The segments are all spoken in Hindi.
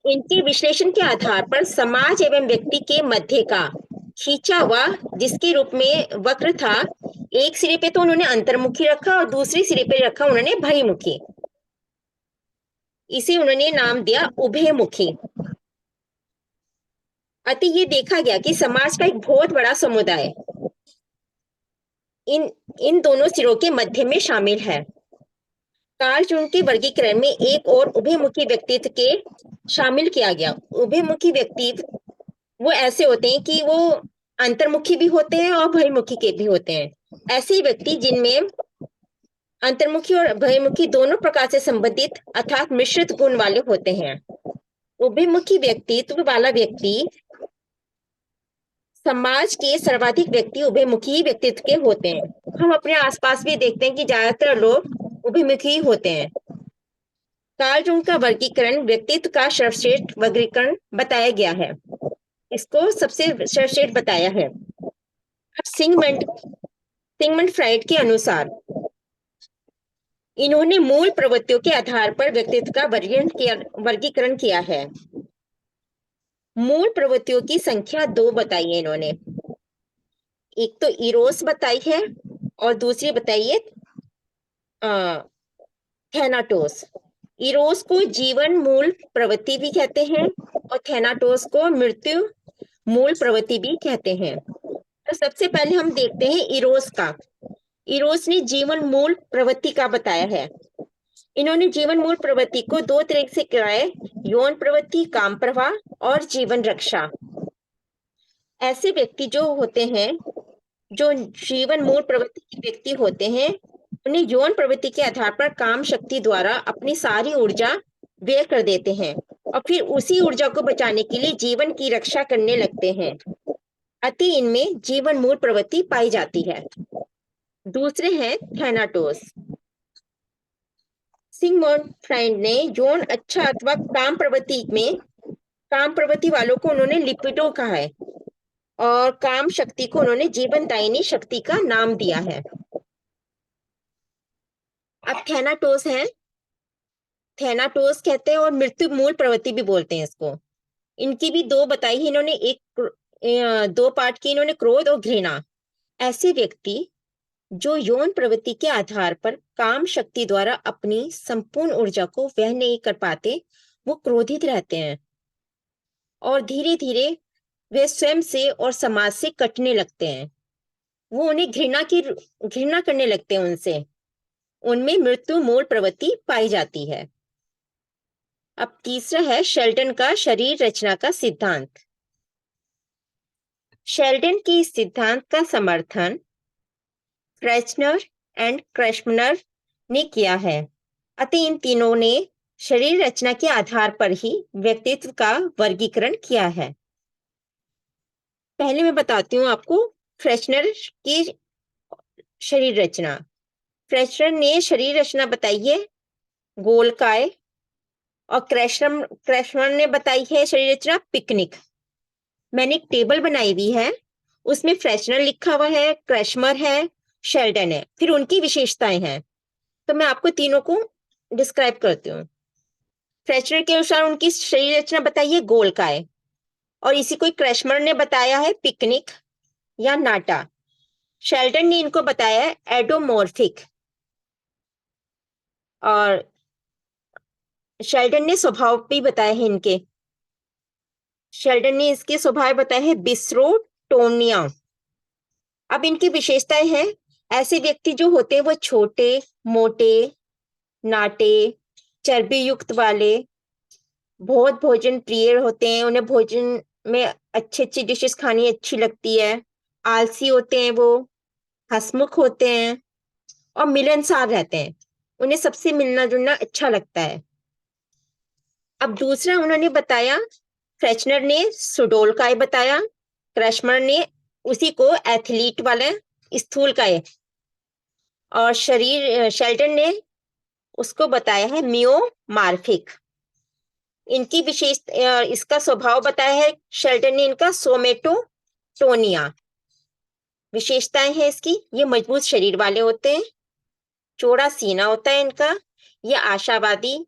इनके विश्लेषण के आधार पर समाज एवं व्यक्ति के मध्य का खींचा हुआ, जिसके रूप में वक्र था, एक सिरे पे तो उन्होंने अंतर्मुखी रखा और दूसरे सिरे पे रखा उन्होंने बहिर्मुखी। इसे उन्होंने नाम दिया उभयमुखी। अतः ये देखा गया कि समाज का एक बहुत बड़ा समुदाय इन इन दोनों सिरों के मध्य में शामिल है। कार्ल जून के वर्गीकरण में एक और उभयमुखी व्यक्तित्व के शामिल किया गया। उभयमुखी व्यक्तित्व वो ऐसे होते हैं कि वो अंतर्मुखी भी होते हैं और बहिर्मुखी के भी होते हैं। ऐसे व्यक्ति जिनमें अंतर्मुखी और बहिर्मुखी दोनों प्रकार से संबंधित अर्थात मिश्रित गुण वाले होते हैं। उभयमुखी व्यक्तित्व वाला व्यक्ति समाज के सर्वाधिक व्यक्ति उभयमुखी व्यक्तित्व के होते हैं। हम अपने आसपास भी देखते हैं कि ज्यादातर लोग उभयमुखी होते हैं। कार्ल जूंग का वर्गीकरण व्यक्तित्व का सर्वश्रेष्ठ वर्गीकरण बताया गया है। इसको सबसे सर्वश्रेष्ठ बताया है। सिगमंड फ्राइड के अनुसार इन्होंने मूल प्रवृत्तियों के आधार पर व्यक्तित्व का वर्गीकरण किया है। मूल प्रवृत्तियों की संख्या 2 बताई है इन्होंने। एक तो इरोस बताई है और दूसरी बताई है थैनाटोस। इरोस को जीवन मूल प्रवृत्ति भी कहते हैं और थैनाटोस को मृत्यु मूल प्रवृत्ति भी कहते हैं। तो सबसे पहले हम देखते हैं इरोस का। इरोस ने जीवन मूल प्रवृत्ति का बताया है। इन्होंने जीवन मूल प्रवृत्ति को 2 तरीके से किया है, यौन प्रवृत्ति, काम प्रवाह और जीवन रक्षा। ऐसे व्यक्ति जो होते हैं, जो जीवन मूल प्रवृत्ति के व्यक्ति होते हैं, उन्हें यौन प्रवृत्ति के आधार पर काम शक्ति द्वारा अपनी सारी ऊर्जा व्यय कर देते हैं और फिर उसी ऊर्जा को बचाने के लिए जीवन की रक्षा करने लगते हैं। अतः इनमें जीवन मूल प्रवृत्ति पाई जाती है। दूसरे हैं थैनाटोस। सिगमंड फ्राइड ने यौन अच्छा अथवा काम प्रवृत्ति वालों को उन्होंने लिपिडो कहा है और काम शक्ति को उन्होंने जीवनदायिनी शक्ति का नाम दिया है। अब थैनाटोस कहते हैं और मृत्यु मूल प्रवृत्ति भी बोलते हैं इसको। इनकी भी 2 बताई है इन्होंने। 2 पार्ट की इन्होंने, क्रोध और घृणा। ऐसे व्यक्ति जो यौन प्रवृत्ति के आधार पर काम शक्ति द्वारा अपनी संपूर्ण ऊर्जा को व्यय नहीं कर पाते, वो क्रोधित रहते हैं और धीरे धीरे वे स्वयं से और समाज से कटने लगते हैं। वो उन्हें घृणा करने लगते हैं उनसे। उनमें मृत्यु मूल प्रवृत्ति पाई जाती है। अब तीसरा है शेल्टन का शरीर रचना का सिद्धांत। शेल्टन के इस सिद्धांत का समर्थन फ्रेशनर एंड क्रैशनर ने किया है। अतः इन तीनों ने शरीर रचना के आधार पर ही व्यक्तित्व का वर्गीकरण किया है। पहले मैं बताती हूँ आपको फ्रेशनर की शरीर रचना। फ्रेशनर ने शरीर रचना बताई है गोलकाय और क्रैशनर ने बताई है शरीर रचना पिकनिक। मैंने एक टेबल बनाई हुई है, उसमें फ्रेशनर लिखा हुआ है, क्रैशमर है, शेल्डन है, फिर उनकी विशेषताएं हैं। तो मैं आपको तीनों को डिस्क्राइब करती हूँ। फ्रेशनर के अनुसार उनकी शरीर रचना बताइए गोलकाय और इसी को क्रैशमर ने बताया है पिकनिक या नाटा। शेल्डन ने इनको बताया है एडोमॉर्फिक और शेल्डन ने स्वभाव भी बताया है इनके। शेल्डन ने इसके स्वभाव बताए हैं बिस्रोटोनिया। अब इनकी विशेषताएं हैं, ऐसे व्यक्ति जो होते हैं वो छोटे, मोटे, नाटे, चर्बी युक्त वाले, बहुत भोजन प्रिय होते हैं। उन्हें भोजन में अच्छी अच्छी डिशेस खानी अच्छी लगती है। आलसी होते हैं वो, हंसमुख होते हैं और मिलनसार रहते हैं। उन्हें सबसे मिलना जुलना अच्छा लगता है। अब दूसरा उन्होंने बताया, फ्रेशनर ने सुडोलकाय बताया, क्रैशमर ने उसी को एथलीट वाला स्थूलकाय और शेल्टन ने उसको बताया है मियोमार्फिक। इनकी विशेष इसका स्वभाव बताया है शेल्टन ने इनका सोमेटोटोनिया। विशेषताएं हैं इसकी, ये मजबूत शरीर वाले होते हैं, चौड़ा सीना होता है इनका, ये आशावादी,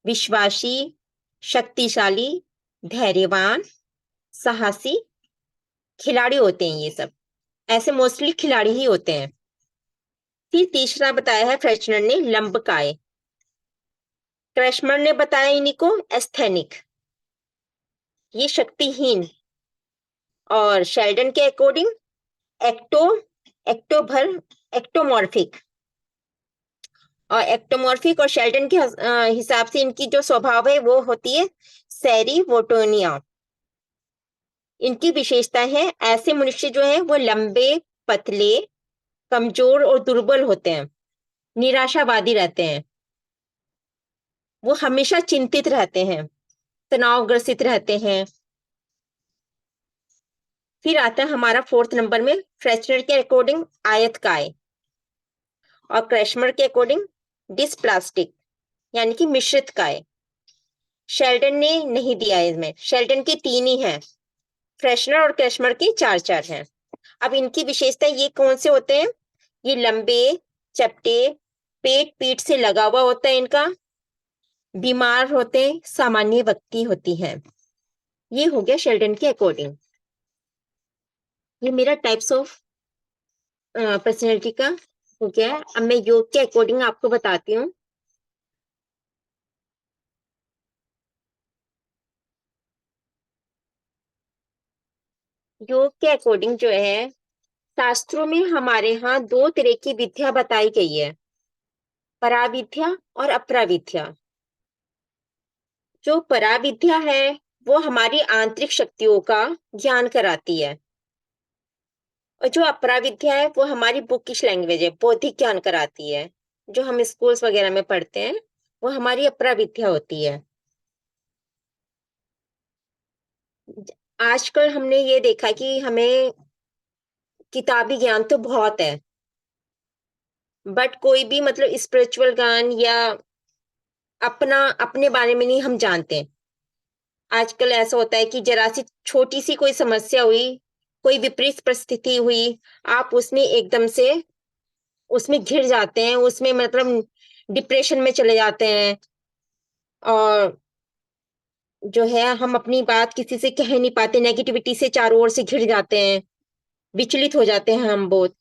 विश्वासी, शक्तिशाली, धैर्यवान, साहसी खिलाड़ी होते हैं ये सब। ऐसे मोस्टली खिलाड़ी ही होते हैं। फिर तीसरा बताया है फ्रेशनर ने लंबकाय। क्रैशमर ने बताया इन्हीं को एस्थेनिक, ये शक्तिहीन। और शेल्डन के अकॉर्डिंग एक्टो एक्टोभर एक्टोमॉर्फिक। और एक्टोमॉर्फिक और शेल्डन के हिसाब से इनकी जो स्वभाव है वो होती है सैरी वोटोनिया। इनकी विशेषता है ऐसे मनुष्य जो है वो लंबे, पतले, कमजोर और दुर्बल होते हैं, निराशावादी रहते हैं, वो हमेशा चिंतित रहते हैं, तनावग्रसित रहते हैं। फिर आता है हमारा फोर्थ नंबर में फ्रेशनर के अकॉर्डिंग आयतकाय और क्रैशमर के अकॉर्डिंग डिस्प्लास्टिक यानी कि मिश्रित काय। शेल्डन ने नहीं दिया है इसमें, शेल्डन के तीन ही हैं, फ्रेशनर और क्रैशमर के चार चार हैं। अब इनकी विशेषता ये कौन से होते हैं? ये लंबे, चपटे, पेट पीठ से लगा हुआ होता है इनका, बीमार होते, सामान्य व्यक्ति होती है। ये हो गया शेल्डन के अकॉर्डिंग। ये मेरा टाइप्स ऑफ पर्सनैलिटी का हो गया। अब मैं योग के अकॉर्डिंग आपको बताती हूँ। योग के अकॉर्डिंग जो है, शास्त्रों में हमारे यहाँ दो तरह की विद्या बताई गई है, पराविद्या और अपराविद्या। जो पराविद्या है वो हमारी आंतरिक शक्तियों का ज्ञान कराती है, और जो अपराविद्या है वो हमारी बुकिश लैंग्वेज है, बौद्धिक ज्ञान कराती है। जो हम स्कूल्स वगैरह में पढ़ते हैं वो हमारी अपराविद्या होती है। आजकल हमने ये देखा कि हमें किताबी ज्ञान तो बहुत है, बट कोई भी मतलब स्पिरिचुअल ज्ञान या अपना अपने बारे में नहीं हम जानते। आजकल ऐसा होता है कि जरा सी छोटी सी कोई समस्या हुई, कोई विपरीत परिस्थिति हुई, आप उसमें एकदम से उसमें घिर जाते हैं, उसमें मतलब डिप्रेशन में चले जाते हैं। और जो है हम अपनी बात किसी से कह नहीं पाते, नेगेटिविटी से चारों ओर से घिर जाते हैं, विचलित हो जाते हैं हम बहुत।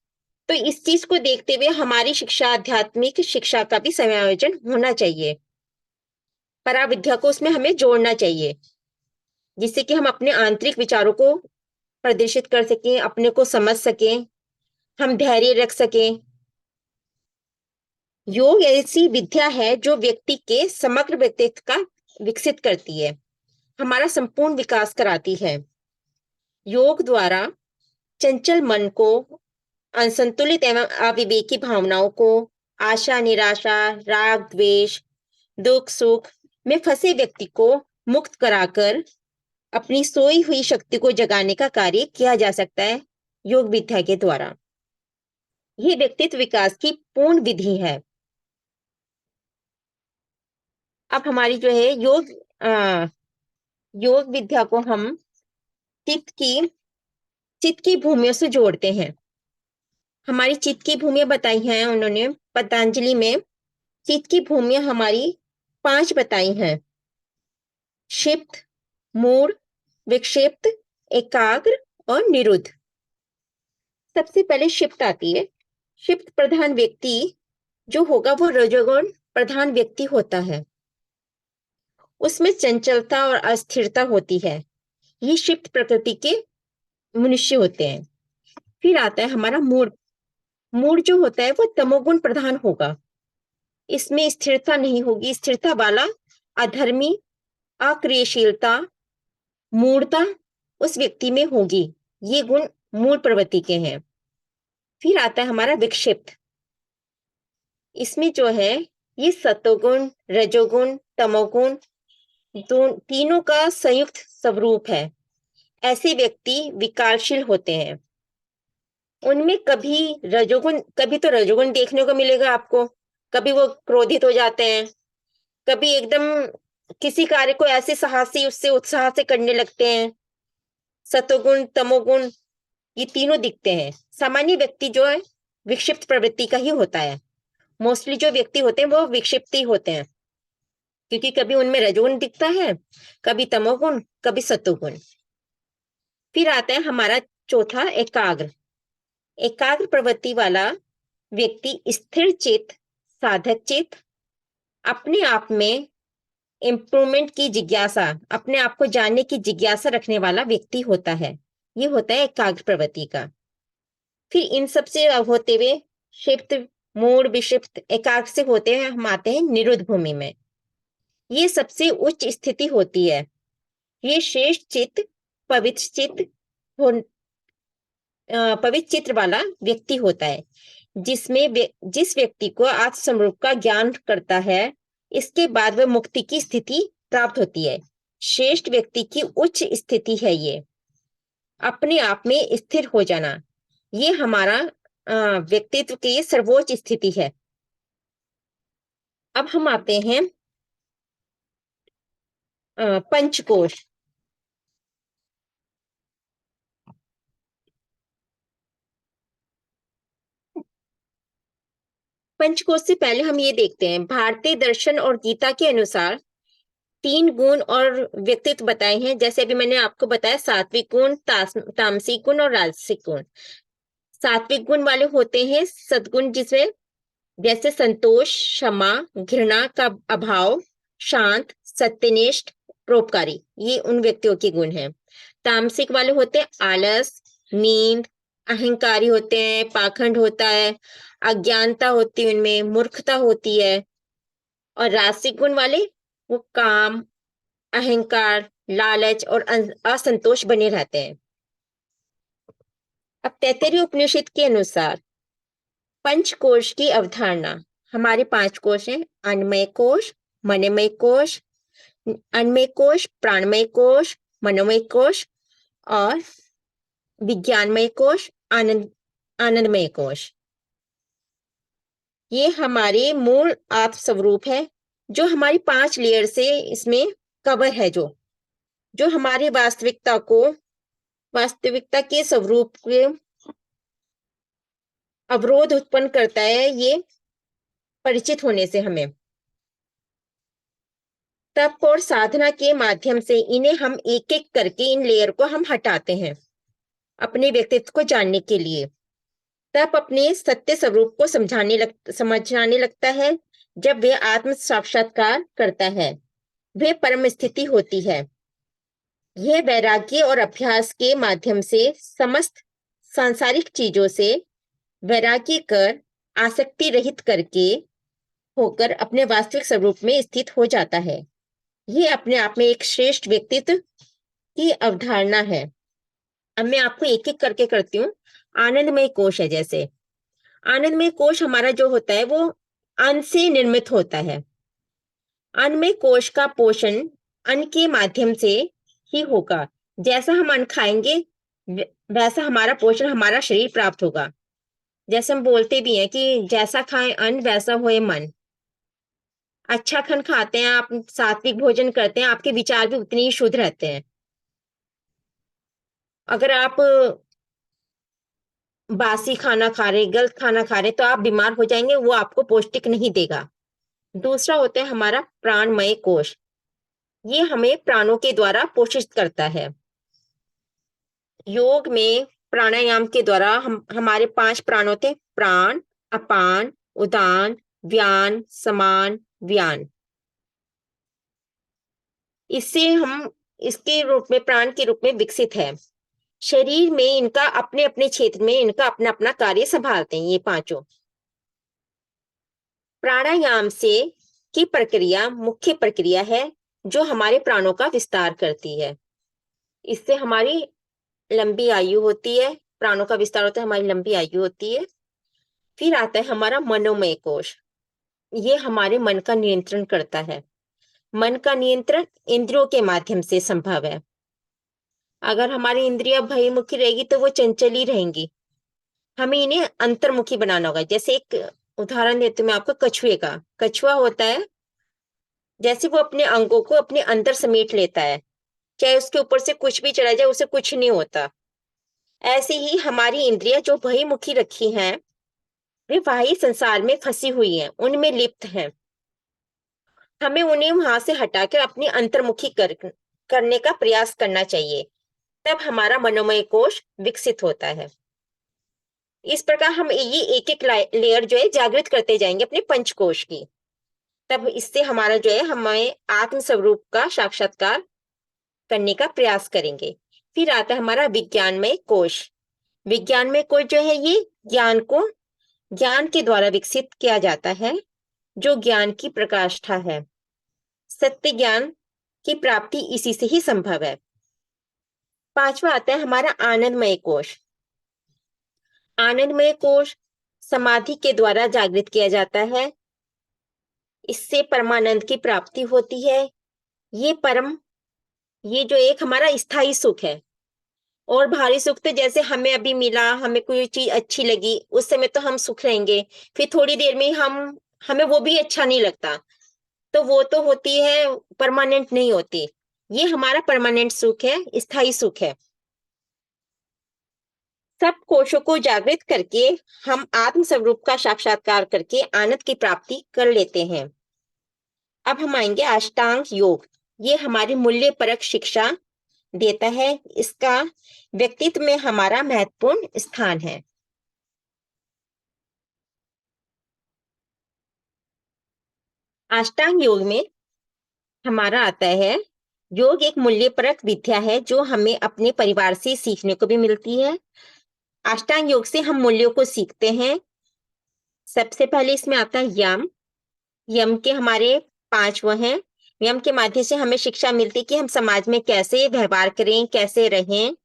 तो इस चीज को देखते हुए हमारी शिक्षा, आध्यात्मिक शिक्षा का भी समायोजन होना चाहिए। पराविद्या को उसमें हमें जोड़ना चाहिए, जिससे कि हम अपने आंतरिक विचारों को प्रदर्शित कर सकें, अपने को समझ सकें, हम धैर्य रख सकें। योग ऐसी विद्या है जो व्यक्ति के समग्र व्यक्तित्व का विकसित करती है, हमारा संपूर्ण विकास कराती है। योग द्वारा चंचल मन को, असंतुलित एवं अविवेकी भावनाओं को, आशा निराशा, राग द्वेष, दुख सुख में फंसे व्यक्ति को मुक्त कराकर अपनी सोई हुई शक्ति को जगाने का कार्य किया जा सकता है योग विद्या के द्वारा। ये व्यक्तित्व विकास की पूर्ण विधि है। अब हमारी जो है योग विद्या को हम चित्त की चित्त की भूमियों से जोड़ते हैं। हमारी चित्त की भूमियां बताई हैं उन्होंने पतंजलि में। चित्त की भूमियां हमारी पांच बताई हैं: क्षिप्त, मूढ़, विक्षिप्त, एकाग्र और निरुद्ध। सबसे पहले क्षिप्त आती है। क्षिप्त प्रधान व्यक्ति जो होगा वो रजोगुण प्रधान व्यक्ति होता है, उसमें चंचलता और अस्थिरता होती है। ये क्षिप्त प्रकृति के मनुष्य होते हैं। फिर आता है हमारा मूड। मूड जो होता है वो तमोगुण प्रधान होगा, इसमें स्थिरता नहीं होगी, स्थिरता वाला अधर्मी, अक्रियशीलता, मूढ़ता उस व्यक्ति में होगी। ये गुण मूल प्रवृत्ति के हैं। फिर आता है हमारा विक्षिप्त। इसमें जो है ये सतोगुण, रजोगुण, तमोगुण तीनों का संयुक्त स्वरूप है। ऐसे व्यक्ति विकारशील होते हैं। उनमें कभी तो रजोगुण देखने को मिलेगा आपको, कभी वो क्रोधित हो जाते हैं, कभी एकदम किसी कार्य को ऐसे साहसी उससे उत्साह से करने लगते हैं। सतोगुण, तमोगुण ये तीनों दिखते हैं। सामान्य व्यक्ति जो है विक्षिप्त प्रवृत्ति का ही होता है। मोस्टली जो व्यक्ति होते हैं वो विक्षिप्त ही होते हैं। क्योंकि कभी उनमें रजोगुण दिखता है, कभी तमोगुण, कभी सत्वगुण। फिर आता है हमारा चौथा, एकाग्र। एकाग्र प्रवृत्ति वाला व्यक्ति स्थिर चित, साधक चित, अपने आप में इम्प्रूवमेंट की जिज्ञासा, अपने आप को जानने की जिज्ञासा रखने वाला व्यक्ति होता है। ये होता है एकाग्र प्रवृत्ति का। फिर इन सब से होते हुए क्षिप्त, मूढ़, विक्षिप्त, एकाग्र से होते हुए हम आते हैं निरुद्ध भूमि में। ये सबसे उच्च स्थिति होती है। ये श्रेष्ठ चित्त, पवित्र चित्त हो, पवित्र चित्र वाला व्यक्ति होता है, जिस व्यक्ति को आत्मस्वरूप का ज्ञान करता है, इसके बाद वह मुक्ति की स्थिति प्राप्त होती है। श्रेष्ठ व्यक्ति की उच्च स्थिति है ये, अपने आप में स्थिर हो जाना। ये हमारा व्यक्तित्व की सर्वोच्च स्थिति है। अब हम आते हैं पंचकोश। पंचकोश से पहले हम ये देखते हैं, भारतीय दर्शन और गीता के अनुसार तीन गुण और व्यक्तित्व बताए हैं। जैसे अभी मैंने आपको बताया, सात्विक गुण, तामसिक गुण और राजसिक गुण। सात्विक गुण वाले होते हैं सद्गुण, जिसमें जैसे संतोष, क्षमा, घृणा का अभाव, शांत, सत्यनिष्ठ, परोपकारी, ये उन व्यक्तियों के गुण हैं। तामसिक वाले होते हैं आलस, नींद, अहंकारी होते हैं, पाखंड होता है, अज्ञानता होती है, उनमें मूर्खता होती है। और राजसिक गुण वाले, वो काम, अहंकार, लालच और असंतोष बने रहते हैं। अब तैत्तिरीय उपनिषद के अनुसार पंचकोश की अवधारणा, हमारे पांच कोश हैं, अन्नमय कोश, मनोमय कोश, अन्नमय कोश, प्राणमय कोश, मनोमय कोश और विज्ञानमय कोश, आनंदमय कोश। ये हमारे मूल आत्म स्वरूप है, जो हमारी 5 लेयर से इसमें कवर है, जो जो हमारी वास्तविकता के स्वरूप के अवरोध उत्पन्न करता है, ये परिचित होने से हमें। तप और साधना के माध्यम से इन्हें हम एक एक करके इन लेयर को हम हटाते हैं, अपने व्यक्तित्व को जानने के लिए। तप अपने सत्य स्वरूप को समझाने लगता है। जब वह आत्म साक्षात्कार करता है, वह परम स्थिति होती है। यह वैराग्य और अभ्यास के माध्यम से समस्त सांसारिक चीजों से वैराग्य कर, आसक्ति रहित करके होकर अपने वास्तविक स्वरूप में स्थित हो जाता है। यह अपने आप में एक श्रेष्ठ व्यक्तित्व की अवधारणा है। अब मैं आपको एक एक करके करती हूँ। आनंदमय कोश है, जैसे आनंदमय कोश हमारा जो होता है, वो अन्न से निर्मित होता है। अन्नमय कोश का पोषण अन्न के माध्यम से ही होगा। जैसा हम अन्न खाएंगे, वैसा हमारा पोषण हमारा शरीर प्राप्त होगा। जैसे हम बोलते भी हैं कि जैसा खाएं अन्न वैसा होए मन। अच्छा खान खाते हैं आप, सात्विक भोजन करते हैं, आपके विचार भी उतने ही शुद्ध रहते हैं। अगर आप बासी खाना खा रहे, गलत खाना खा रहे, तो आप बीमार हो जाएंगे, वो आपको पौष्टिक नहीं देगा। दूसरा होता है हमारा प्राणमय कोश। ये हमें प्राणों के द्वारा पोषित करता है। योग में प्राणायाम के द्वारा हमारे 5 प्राण होते हैं, प्राण, अपान, उदान, व्यान, समान, व्यान। इससे हम इसके रूप में, प्राण के रूप में विकसित है। शरीर में इनका अपने अपने क्षेत्र में इनका अपना अपना कार्य संभालते हैं, ये पांचों। प्राणायाम से की प्रक्रिया मुख्य प्रक्रिया है, जो हमारे प्राणों का विस्तार करती है। इससे हमारी लंबी आयु होती है, प्राणों का विस्तार होता है, हमारी लंबी आयु होती है। फिर आता है हमारा मनोमय कोश। ये हमारे मन का नियंत्रण करता है। मन का नियंत्रण इंद्रियों के माध्यम से संभव है। अगर हमारी इंद्रियां बहिर्मुखी रहेगी तो वो चंचल ही रहेंगी। हमें इन्हें अंतर्मुखी बनाना होगा। जैसे एक उदाहरण देती हूँ मैं आपको, कछुए का। कछुआ होता है, जैसे वो अपने अंगों को अपने अंदर समेट लेता है, चाहे उसके ऊपर से कुछ भी चला जाए, उसे कुछ नहीं होता। ऐसे ही हमारी इंद्रियां जो बहिर्मुखी रखी हैं, वे बाह्य संसार में फंसी हुई हैं, उनमें लिप्त हैं। हमें उन्हें वहां से हटाकर अपनी अंतर्मुखी करने का प्रयास करना चाहिए। तब हमारा मनोमय कोश विकसित होता है। इस प्रकार हम ये एक एक लेयर जो है जागृत करते जाएंगे अपने पंचकोश की। तब इससे हमारा जो है हमें आत्म स्वरूप का साक्षात्कार करने का प्रयास करेंगे। फिर आता है हमारा विज्ञानमय कोश। विज्ञानमय कोश जो है ये ज्ञान के द्वारा विकसित किया जाता है, जो ज्ञान की प्रकाष्ठा है। सत्य ज्ञान की प्राप्ति इसी से ही संभव है। पांचवा आता है हमारा आनंदमय कोश। आनंदमय कोश समाधि के द्वारा जागृत किया जाता है। इससे परमानंद की प्राप्ति होती है। ये परम ये जो एक हमारा स्थायी सुख है। और भारी सुख तो जैसे हमें अभी मिला, हमें कोई चीज अच्छी लगी, उस समय तो हम सुख रहेंगे। फिर थोड़ी देर में हमें वो भी अच्छा नहीं लगता, तो वो तो होती है, परमानेंट नहीं होती। ये हमारा परमानेंट सुख है, स्थायी सुख है। सब कोशों को जागृत करके हम आत्म स्वरूप का साक्षात्कार करके आनंद की प्राप्ति कर लेते हैं। अब हम आएंगे अष्टांग योग। ये हमारी मूल्य परक शिक्षा देता है। इसका व्यक्तित्व में हमारा महत्वपूर्ण स्थान है। अष्टांग योग में हमारा आता है, योग एक मूल्यपरक विद्या है जो हमें अपने परिवार से सीखने को भी मिलती है। अष्टांग योग से हम मूल्यों को सीखते हैं। सबसे पहले इसमें आता है यम। यम के हमारे पांच वो हैं। यम के माध्यम से हमें शिक्षा मिलती है कि हम समाज में कैसे व्यवहार करें, कैसे रहें।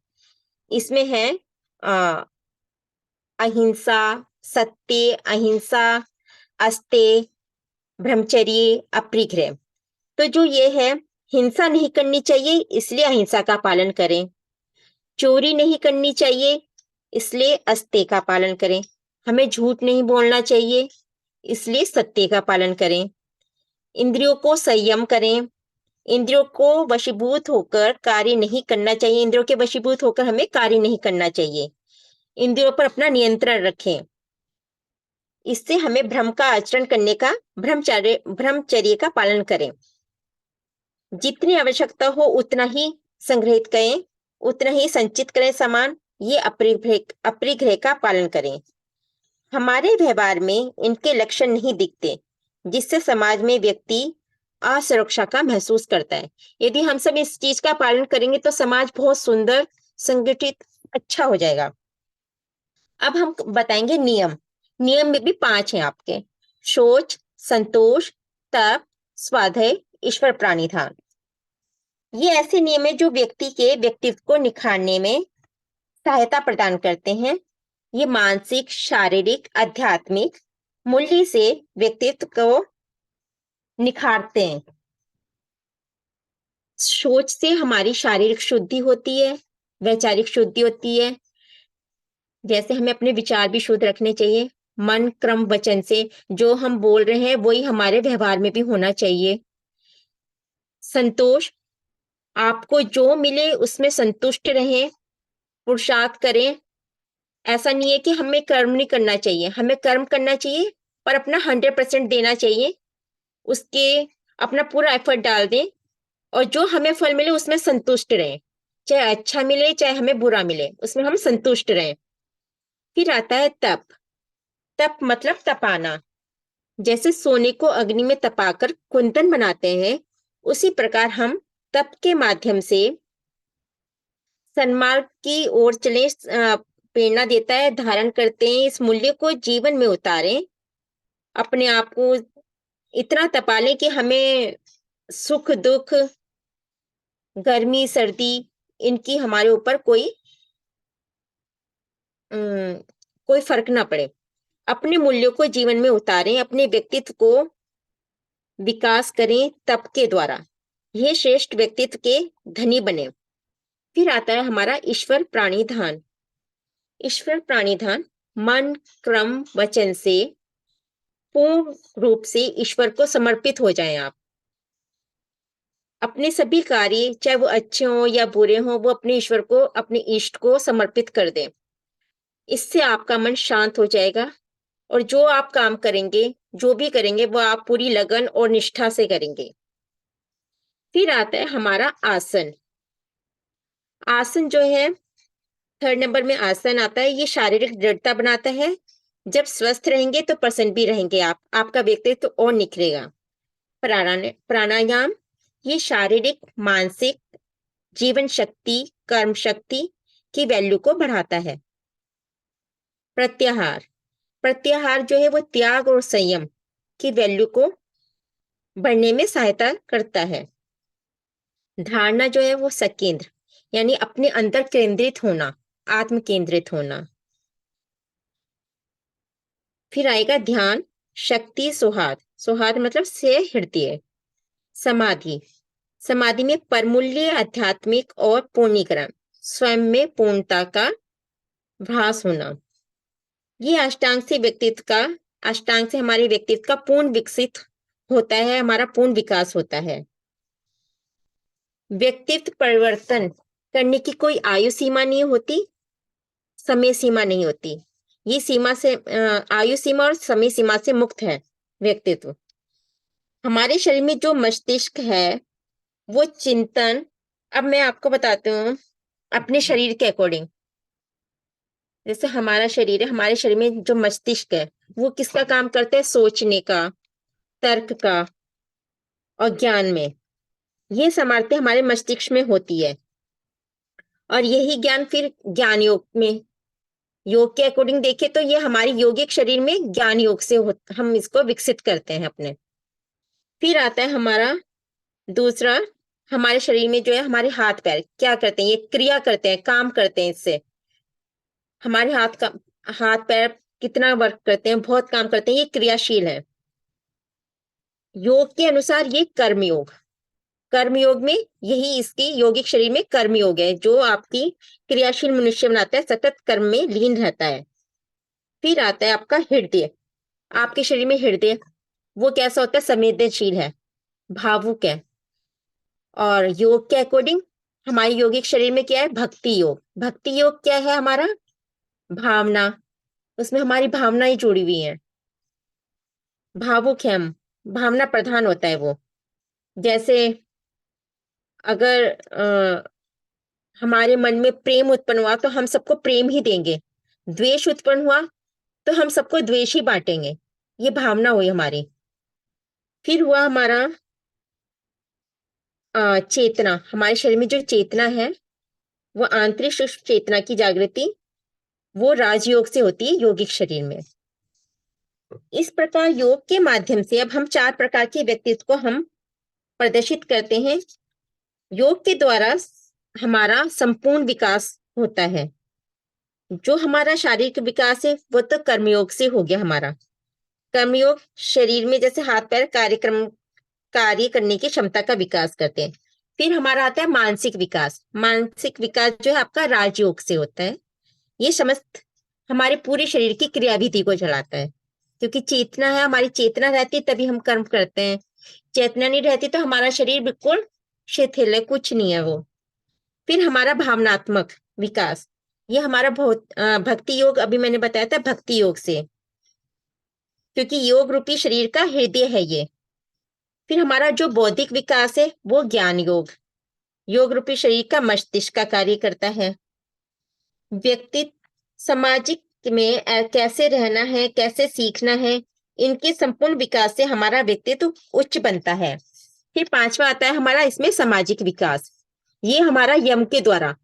इसमें है अ, अहिंसा, सत्य, अहिंसा, अस्तेय, ब्रह्मचर्य, अपरिग्रह। तो जो ये है, हिंसा नहीं करनी चाहिए इसलिए अहिंसा का पालन करें। चोरी नहीं करनी चाहिए इसलिए अस्तेय का पालन करें। हमें झूठ नहीं बोलना चाहिए इसलिए सत्य का पालन करें। इंद्रियों को संयम करें। इंद्रियों को वशीभूत होकर कार्य नहीं करना चाहिए। इंद्रियों के वशीभूत होकर हमें कार्य नहीं करना चाहिए। इंद्रियों पर अपना नियंत्रण रखें। इससे हमें भ्रम का आचरण करने का ब्रह्मचर्य का पालन करें। जितनी आवश्यकता हो उतना ही संग्रहित करें, उतना ही संचित करें सामान। ये अपरिग्रह का पालन करें। हमारे व्यवहार में इनके लक्षण नहीं दिखते, जिससे समाज में व्यक्ति असुरक्षा का महसूस करता है। यदि हम सब इस चीज का पालन करेंगे तो समाज बहुत सुंदर, संगठित, अच्छा हो जाएगा। अब हम बताएंगे नियम। नियम में भी पांच हैं आपके: शौच, संतोष, तप, स्वाध्याय, ईश्वर प्राणिधान। ये ऐसे नियम है जो व्यक्ति के व्यक्तित्व को निखारने में सहायता प्रदान करते हैं। ये मानसिक, शारीरिक, आध्यात्मिक मूल्य से व्यक्तित्व को निखारते हैं। सोच से हमारी शारीरिक शुद्धि होती है, वैचारिक शुद्धि होती है। जैसे हमें अपने विचार भी शुद्ध रखने चाहिए। मन, क्रम, वचन से जो हम बोल रहे हैं वही हमारे व्यवहार में भी होना चाहिए। संतोष, आपको जो मिले उसमें संतुष्ट रहें, पुरुषार्थ करें। ऐसा नहीं है कि हमें कर्म नहीं करना चाहिए, हमें कर्म करना चाहिए, पर अपना 100% देना चाहिए। उसके अपना पूरा एफर्ट डाल दें और जो हमें फल मिले उसमें संतुष्ट रहें। चाहे अच्छा मिले चाहे हमें बुरा मिले, उसमें हम संतुष्ट रहें। फिर आता है तप। तप मतलब तपाना। जैसे सोने को अग्नि में तपाकर कुंदन बनाते हैं, उसी प्रकार हम तप के माध्यम से सन्मार्ग की ओर चले, प्रेरणा देता है, धारण करते हैं। इस मूल्य को जीवन में उतारें। अपने आप को इतना तपा लें कि हमें सुख दुख, गर्मी सर्दी, इनकी हमारे ऊपर अम, कोई फर्क ना पड़े। अपने मूल्यों को जीवन में उतारें, अपने व्यक्तित्व को विकास करें तप के द्वारा। यह श्रेष्ठ व्यक्तित्व के धनी बने। फिर आता है हमारा ईश्वर प्राणिधान। ईश्वर प्राणिधान, मन, क्रम, वचन से पूर्ण रूप से ईश्वर को समर्पित हो जाएं आप। अपने सभी कार्य चाहे वो अच्छे हो या बुरे हो, वो अपने ईश्वर को, अपने इष्ट को समर्पित कर दें। इससे आपका मन शांत हो जाएगा। और जो आप काम करेंगे, जो भी करेंगे, वो आप पूरी लगन और निष्ठा से करेंगे। फिर आता है हमारा आसन। आसन जो है, थर्ड नंबर में आसन आता है, ये शारीरिक दृढ़ता बनाता है। जब स्वस्थ रहेंगे तो प्रसन्न भी रहेंगे आप, आपका व्यक्तित्व और निखरेगा। प्राणायाम, ये शारीरिक, मानसिक, जीवन शक्ति, कर्म शक्ति की वैल्यू को बढ़ाता है। प्रत्याहार, प्रत्याहार जो है वो त्याग और संयम की वैल्यू को बढ़ने में सहायता करता है। धारणा जो है वो सकेंद्र, यानी अपने अंदर केंद्रित होना, आत्म केंद्रित होना। फिर आएगा ध्यान, शक्ति, सौहार्द। सौहार्द मतलब से हृदय। समाधि, समाधि में परमूल्य, आध्यात्मिक और पूर्णीकरण, स्वयं में पूर्णता का भास होना। ये अष्टांग से हमारे व्यक्तित्व का पूर्ण विकसित होता है, हमारा पूर्ण विकास होता है। व्यक्तित्व परिवर्तन करने की कोई आयु सीमा नहीं होती, समय सीमा नहीं होती। ये आयु सीमा और समय सीमा से मुक्त है व्यक्तित्व। हमारे शरीर में जो मस्तिष्क है वो चिंतन, अब मैं आपको बताती हूँ अपने शरीर के अकॉर्डिंग। जैसे हमारा शरीर है, हमारे शरीर में जो मस्तिष्क है वो किसका काम करता है? सोचने का, तर्क का और ज्ञान में। ये सामर्थ्य हमारे मस्तिष्क में होती है, और यही ज्ञान फिर ज्ञान योग में, योग के अकॉर्डिंग देखें तो ये हमारी यौगिक शरीर में ज्ञान योग से हम इसको विकसित करते हैं अपने। फिर आता है हमारा दूसरा, हमारे शरीर में जो है हमारे हाथ पैर क्या करते हैं? ये क्रिया करते हैं, काम करते हैं। इससे हमारे हाथ पैर कितना वर्क करते हैं? बहुत काम करते हैं, ये क्रियाशील है। योग के अनुसार ये कर्मयोग, कर्मयोग में यही इसकी यौगिक शरीर में कर्मयोग है जो आपकी क्रियाशील मनुष्य बनाता है, सतत कर्म में लीन रहता है। फिर आता है आपका हृदय। आपके शरीर में हृदय वो कैसा होता है? संवेदनशील है, भावुक है। और योग के अकॉर्डिंग हमारे यौगिक शरीर में क्या है? भक्ति योग। भक्ति योग क्या है? हमारा भावना, उसमें हमारी भावनाएं जुड़ी हुई हैं, भावुक है हम, भावना प्रधान होता है वो। जैसे अगर हमारे मन में प्रेम उत्पन्न हुआ तो हम सबको प्रेम ही देंगे, द्वेष उत्पन्न हुआ तो हम सबको द्वेष ही बांटेंगे। ये भावना हुई हमारी। फिर हुआ हमारा चेतना। हमारे शरीर में जो चेतना है वो आंतरिक सूक्ष्म चेतना की जागृति, वो राजयोग से होती है यौगिक शरीर में। इस प्रकार योग के माध्यम से अब हम 4 प्रकार के व्यक्तित्व को हम प्रदर्शित करते हैं। योग के द्वारा हमारा संपूर्ण विकास होता है। जो हमारा शारीरिक विकास है वो तो कर्मयोग से हो गया हमारा। कर्मयोग शरीर में जैसे हाथ पैर कार्य करने की क्षमता का विकास करते हैं। फिर हमारा आता है मानसिक विकास। मानसिक विकास जो है आपका राजयोग से होता है। ये समस्त हमारे पूरे शरीर की क्रियाविधि को चलाता है, क्योंकि चेतना है, हमारी चेतना रहती है तभी हम कर्म करते हैं। चेतना नहीं रहती तो हमारा शरीर बिल्कुल शिथिल है, कुछ नहीं है वो। फिर हमारा भावनात्मक विकास, ये हमारा बहुत भक्ति योग, अभी मैंने बताया था भक्ति योग से, क्योंकि योग रूपी शरीर का हृदय है ये। फिर हमारा जो बौद्धिक विकास है वो ज्ञान योग, योग रूपी शरीर का मस्तिष्क का कार्य करता है। व्यक्तित्व, सामाजिक में कैसे रहना है, कैसे सीखना है, इनके संपूर्ण विकास से हमारा व्यक्तित्व उच्च बनता है। फिर 5वां आता है हमारा इसमें सामाजिक विकास। ये हमारा यम के द्वारा,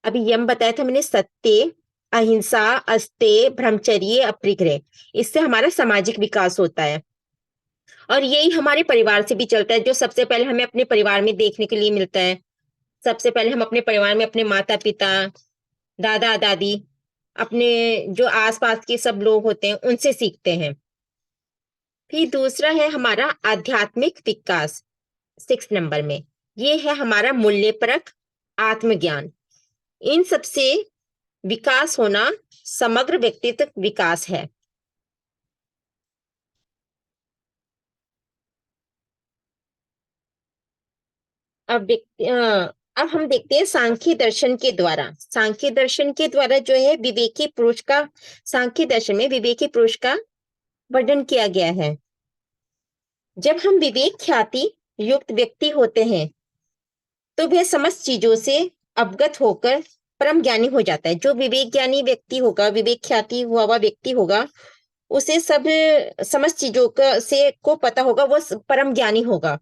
अभी यम बताया था मैंने, सत्य, अहिंसा, अस्तेय, ब्रह्मचर्य, अपरिग्रह, इससे हमारा सामाजिक विकास होता है। और यही हमारे परिवार से भी चलता है, जो सबसे पहले हमें अपने परिवार में देखने के लिए मिलता है। सबसे पहले हम अपने परिवार में अपने माता पिता, दादा दादी, अपने जो आसपास के सब लोग होते हैं उनसे सीखते हैं। फिर दूसरा है हमारा आध्यात्मिक विकास, 6 नंबर में। ये है हमारा मूल्यपरक आत्मज्ञान। इन सबसे विकास होना समग्र व्यक्तित्व विकास है। अब हम देखते हैं सांख्य दर्शन के द्वारा। सांख्य दर्शन के द्वारा जो है विवेकी पुरुष का, सांख्य दर्शन में विवेकी पुरुष का वर्णन किया गया है। जब हम विवेक ख्याति युक्त व्यक्ति होते हैं तो वह समस्त चीजों से अवगत होकर परम ज्ञानी हो जाता है। जो विवेक ज्ञानी व्यक्ति होगा, विवेक ख्याति हुआ व्यक्ति होगा, उसे सब समस्त चीजों का से को पता होगा, वो परम ज्ञानी होगा।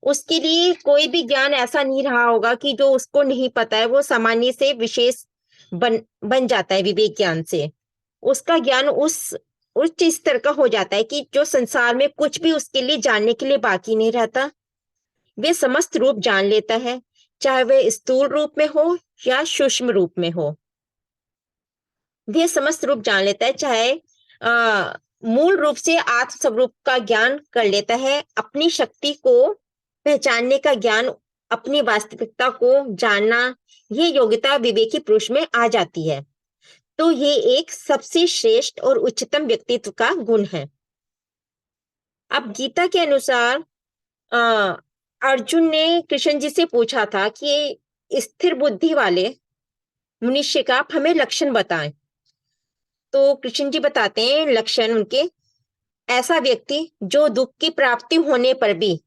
उसके लिए कोई भी ज्ञान ऐसा नहीं रहा होगा कि जो उसको नहीं पता है। वो सामान्य से विशेष बन जाता है विवेक ज्ञान से। उसका ज्ञान उस उच्च स्तर का हो जाता है कि जो संसार में कुछ भी उसके लिए जानने के लिए बाकी नहीं रहता। वे समस्त रूप जान लेता है, चाहे वह स्थूल रूप में हो या सूक्ष्म रूप में हो। वह समस्त रूप जान लेता है, चाहे मूल रूप से आत्म स्वरूप का ज्ञान कर लेता है। अपनी शक्ति को पहचानने का ज्ञान, अपनी वास्तविकता को जानना, ये योग्यता विवेकी पुरुष में आ जाती है। तो ये एक सबसे श्रेष्ठ और उच्चतम व्यक्तित्व का गुण है। अब गीता के अनुसार अ, अर्जुन ने कृष्ण जी से पूछा था कि स्थिर बुद्धि वाले मनुष्य का आप हमें लक्षण बताएं। तो कृष्ण जी बताते हैं लक्षण उनके, ऐसा व्यक्ति जो दुख की प्राप्ति होने पर भी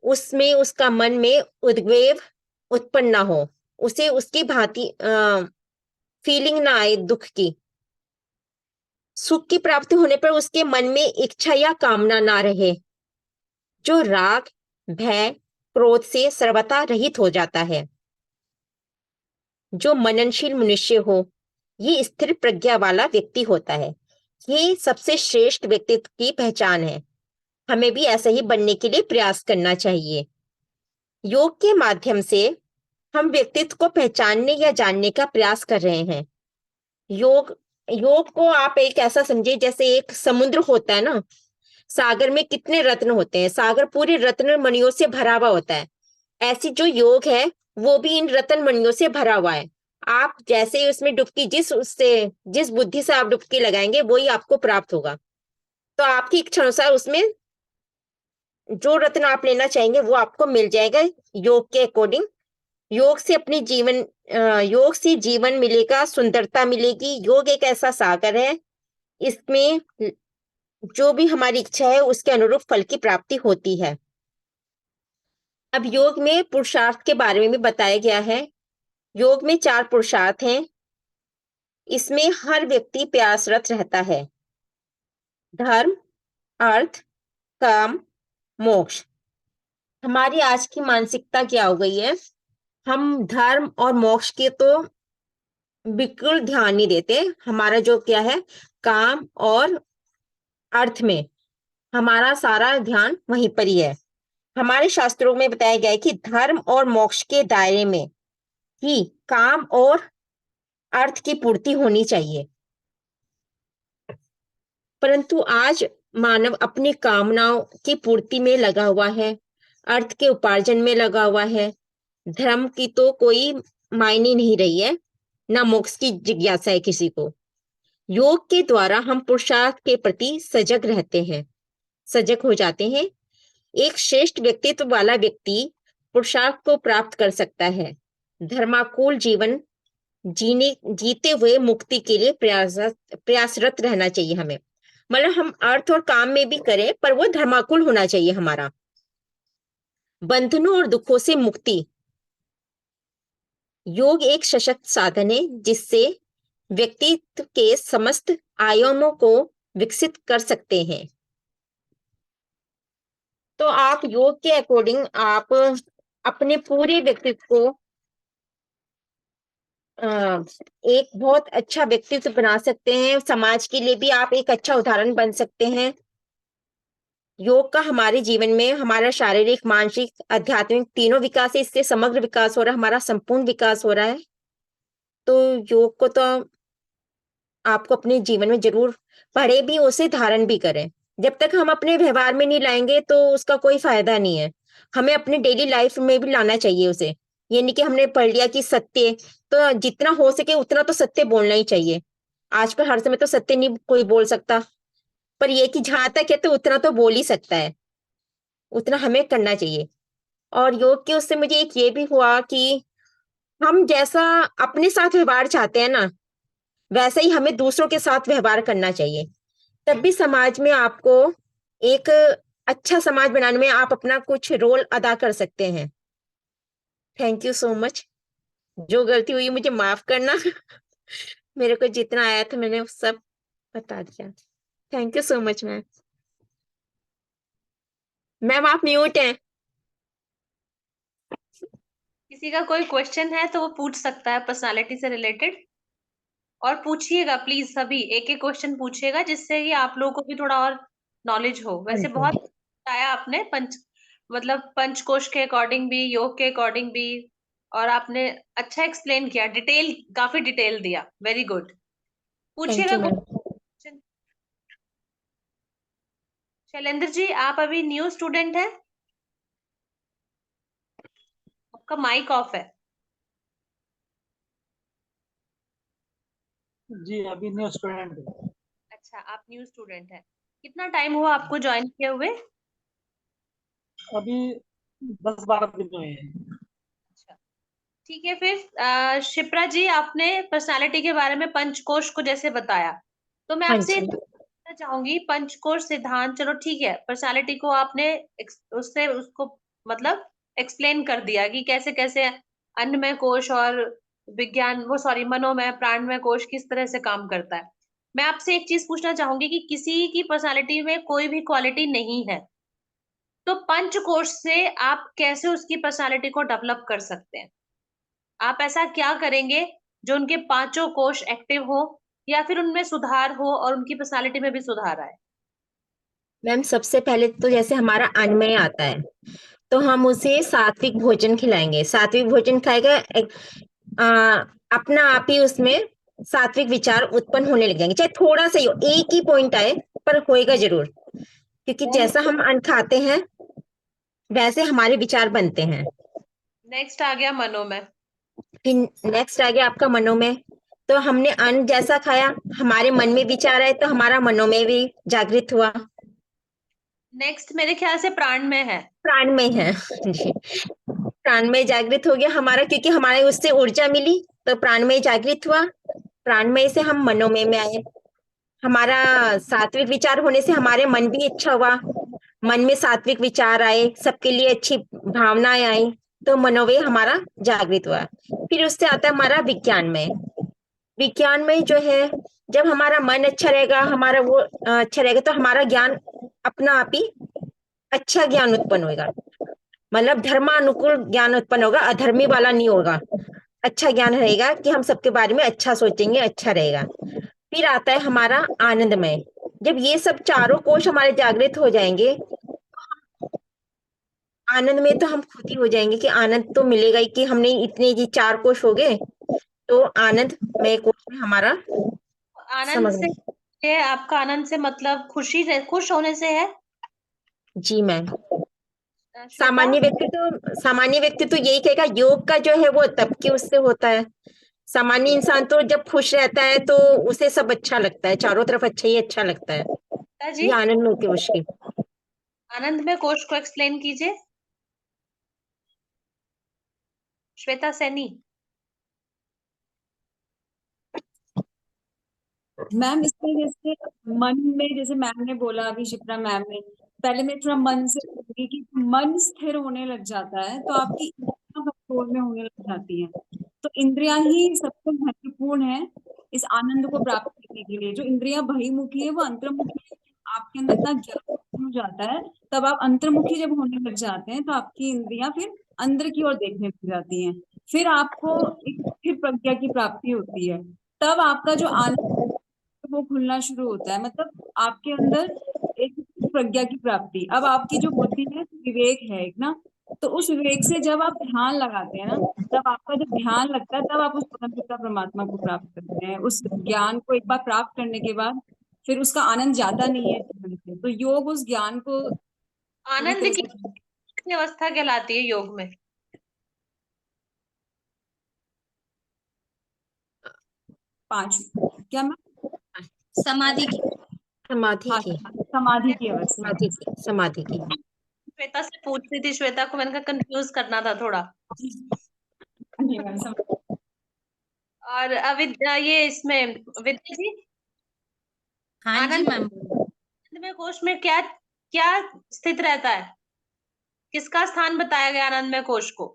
उसमें उसका मन में उद्वेग उत्पन्न ना हो, उसे उसकी भांति फीलिंग ना आए दुख की। सुख की प्राप्ति होने पर उसके मन में इच्छा या कामना ना रहे। जो राग, भय, क्रोध से सर्वथा रहित हो जाता है। जो मननशील मनुष्य हो, ये स्थिर प्रज्ञा वाला व्यक्ति होता है। ये सबसे श्रेष्ठ व्यक्तित्व की पहचान है। हमें भी ऐसा ही बनने के लिए प्रयास करना चाहिए। योग के माध्यम से हम व्यक्तित्व को पहचानने या जानने का प्रयास कर रहे हैं। योग योग को आप एक ऐसा समझिए जैसे एक समुद्र होता है ना। सागर में कितने रत्न होते हैं, सागर पूरे रत्न मणियों से भरा हुआ होता है। ऐसी जो योग है वो भी इन रत्न मणियों से भरा हुआ है। आप जैसे ही उसमें डुबकी जिस बुद्धि से आप डुबकी लगाएंगे वही आपको प्राप्त होगा। तो आपकी इच्छा अनुसार उसमें जो रत्न आप लेना चाहेंगे वो आपको मिल जाएगा योग के अकॉर्डिंग। योग से अपनी जीवन योग से जीवन मिलेगा, सुंदरता मिलेगी। योग एक ऐसा सागर है, इसमें जो भी हमारी इच्छा है उसके अनुरूप फल की प्राप्ति होती है। अब योग में पुरुषार्थ के बारे में भी बताया गया है। योग में 4 पुरुषार्थ हैं। इसमें हर व्यक्ति प्रयासरत रहता है। धर्म, अर्थ, काम, मोक्ष। हमारी आज की मानसिकता क्या हो गई है, हम धर्म और मोक्ष के तो बिल्कुल ध्यान नहीं देते। हमारा जो क्या है, काम और अर्थ में हमारा सारा ध्यान वहीं पर ही है। हमारे शास्त्रों में बताया गया है कि धर्म और मोक्ष के दायरे में ही काम और अर्थ की पूर्ति होनी चाहिए। परंतु आज मानव अपनी कामनाओं की पूर्ति में लगा हुआ है, अर्थ के उपार्जन में लगा हुआ है। धर्म की तो कोई मायने नहीं रही है, ना मोक्ष की जिज्ञासा है किसी को। योग के द्वारा हम पुरुषार्थ के प्रति सजग रहते हैं, सजग हो जाते हैं। एक श्रेष्ठ व्यक्तित्व वाला व्यक्ति पुरुषार्थ को प्राप्त कर सकता है। धर्माकुल जीवन जीते हुए मुक्ति के लिए प्रयासरत रहना चाहिए हमें। मतलब हम अर्थ और काम में भी करें पर वो धर्माकुल होना चाहिए हमारा। बंधनों और दुखों से मुक्ति। योग एक सशक्त साधन है जिससे व्यक्तित्व के समस्त आयामों को विकसित कर सकते हैं। तो आप योग के अकॉर्डिंग आप अपने पूरे व्यक्तित्व को एक बहुत अच्छा व्यक्तित्व बना सकते हैं। समाज के लिए भी आप एक अच्छा उदाहरण बन सकते हैं। योग का हमारे जीवन में हमारा शारीरिक, मानसिक, आध्यात्मिक तीनों विकास है। इससे समग्र विकास हो रहा है, हमारा संपूर्ण विकास हो रहा है। तो योग को तो आपको अपने जीवन में जरूर पढ़े भी, उसे धारण भी करें। जब तक हम अपने व्यवहार में नहीं लाएंगे तो उसका कोई फायदा नहीं है। हमें अपने डेली लाइफ में भी लाना चाहिए उसे। ये नहीं कि हमने पढ़ लिया कि सत्य, तो जितना हो सके उतना तो सत्य बोलना ही चाहिए। आजकल हर समय तो सत्य नहीं कोई बोल सकता, पर ये कि जहां तक है तो उतना तो बोल ही सकता है, उतना हमें करना चाहिए। और योग के उससे मुझे एक ये भी हुआ कि हम जैसा अपने साथ व्यवहार चाहते हैं ना, वैसा ही हमें दूसरों के साथ व्यवहार करना चाहिए। तब भी समाज में आपको एक अच्छा समाज बनाने में आप अपना कुछ रोल अदा कर सकते हैं। Thank you so much. जो गलती हुई मुझे माफ करना। मेरे को जितना आया था मैंने सब बता दिया। Thank you so much ma'am. Ma'am आप म्यूट हैं। किसी का कोई क्वेश्चन है तो वो पूछ सकता है पर्सनालिटी से रिलेटेड। और पूछिएगा प्लीज, सभी एक एक क्वेश्चन पूछिएगा, जिससे कि आप लोगों को भी थोड़ा और नॉलेज हो। हाँ वैसे बहुत जी। बताया आपने, मतलब पंचकोश के अकॉर्डिंग भी, योग के अकॉर्डिंग भी। और आपने अच्छा एक्सप्लेन किया, डिटेल, काफी डिटेल दिया, वेरी गुड। थैंक पूछिएगा यू कोई मैम। क्वेश्चन। शैलेंद्र जी, आप अभी न्यू स्टूडेंट हैं? आपका माइक ऑफ है। जी अभी न्यू स्टूडेंट हूँ। अच्छा, आप न्यू स्टूडेंट हैं। कितना टाइम हुआ आपको ज्वाइन किए हुए? अभी 10-12 दिन हुए हैं। अच्छा, ठीक है। फिर शिप्रा जी, आपने पर्सनालिटी के बारे में पंचकोश को जैसे बताया, तो मैं हाँ आपसे जी पूछना चाहूंगी, पंचकोश सिद्धांत, चलो ठीक है, पर्सनालिटी को आपने उससे उसको मतलब एक्सप्लेन कर दिया कि कैसे कैसे अन्नमय कोश और विज्ञान, वो सॉरी, मनोमय प्राणमय कोश किस तरह से काम करता है। मैं आपसे एक चीज पूछना चाहूंगी कि किसी की पर्सनालिटी में कोई भी क्वालिटी नहीं है, तो पंचकोश से आप कैसे उसकी पर्सनालिटी को डेवलप कर सकते हैं? आप ऐसा क्या करेंगे जो उनके पांचों कोष एक्टिव हो, या फिर उनमें सुधार हो और उनकी पर्सनालिटी में भी सुधार आए? मैम, सबसे पहले तो जैसे हमारा अन्न आता है तो हम उसे सात्विक भोजन खिलाएंगे। सात्विक भोजन खाएगा आ, अपना आप ही उसमें सात्विक विचार उत्पन्न होने लगेंगे, चाहे थोड़ा सा ही हो, एक ही पॉइंट आए पर होएगा जरूर। क्योंकि जैसा हम अन्न खाते हैं वैसे हमारे विचार बनते हैं। नेक्स्ट आ गया मनोमय। फिर नेक्स्ट आ गया आपका मनोमय। तो हमने अन्न जैसा खाया, हमारे मन में विचार आए तो हमारा मनोमय भी जागृत हुआ। नेक्स्ट मेरे ख्याल से प्राणमय है। प्राणमय है। जी, प्राणमय जागृत हो गया हमारा, क्योंकि हमारे उससे ऊर्जा मिली तो प्राणमय जागृत हुआ। प्राणमय से हम मनोमय में आए। हमारा सात्विक विचार होने से हमारे मन भी अच्छा हुआ। मन में सात्विक विचार आए, सबके लिए अच्छी भावनाएं आई, तो मनोवय हमारा जागृत हुआ। फिर उससे आता है हमारा विज्ञान में। विज्ञान में जो है, जब हमारा मन अच्छा रहेगा, हमारा वो अच्छा रहेगा, तो हमारा ज्ञान अपना आप ही अच्छा ज्ञान उत्पन्न होगा। मतलब धर्मानुकूल ज्ञान उत्पन्न होगा, अधर्मी वाला नहीं होगा। अच्छा ज्ञान रहेगा कि हम सबके बारे में अच्छा सोचेंगे, अच्छा रहेगा। फिर आता है हमारा आनंदमय। जब ये सब चारों कोष हमारे जागृत हो जाएंगे, आनंद में तो हम खुद ही हो जाएंगे कि आनंद तो मिलेगा ही, कि हमने इतने ये चार कोष हो गए तो आनंद में कोष में हमारा आनंद समझ। से है आपका? आनंद से मतलब खुश होने से है? जी मैम। श्वेता? सामान्य व्यक्ति तो यही कहेगा, योग का जो है वो तब की उससे होता है। सामान्य इंसान तो जब खुश रहता है तो उसे सब अच्छा लगता है, चारों तरफ अच्छा ही अच्छा लगता है। जी, ये आनंद में कोष की। आनंद में कोश को एक्सप्लेन कीजिए, श्वेता सैनी। मैम इसमें जैसे मन में, जैसे मैम ने बोला अभी, शिप्रा मैम ने, पहले मैं थोड़ा मन से बोलूंगी कि मन स्थिर होने लग जाता है तो आपकी इंद्रियां कंट्रोल में होने लग जाती हैं। तो इंद्रियां ही सबसे महत्वपूर्ण है इस आनंद को प्राप्त करने के लिए। जो इंद्रियां बहिर्मुखी है वो अंतर्मुखी है। आपके अंदर इतना ज्ञान हो जाता है, तब आप अंतर्मुखी जब होने लग जाते हैं तो आपकी इंद्रियां फिर अंदर की ओर देखने लग जाती हैं। फिर आपको एक स्थिर प्रज्ञा की प्राप्ति होती है। तब आपका जो आनंद वो खुलना शुरू होता है। मतलब आपके अंदर एक प्रज्ञा की प्राप्ति। अब आपकी जो बुद्धि है, विवेक है एक ना, तो उस विवेक से जब आप ध्यान लगाते हैं ना, तब आपका जब ध्यान लगता है तब आप उस परम पिता परमात्मा को प्राप्त करते हैं। उस ज्ञान को एक बार प्राप्त करने के बाद फिर उसका आनंद जाता नहीं है जीवन से। तो योग उस ज्ञान को पूरी आनंद तरह की से अवस्था कहलाती है योग में? पांच, क्या मैं, समाधि की। समाधि हाँ, की। समाधि की अवस्था। समाधि की। समाधि की। श्वेता से पूछ रही थी, श्वेता को मैंने कहा कंफ्यूज करना था थोड़ा। जी मैम समझ। और अविद्या, ये इसमें विद्या जी, हाँ जी आनंद मैम। आनंदमय कोश में क्या क्या स्थित रहता है? किसका स्थान बताया गया आनंदमय कोश को?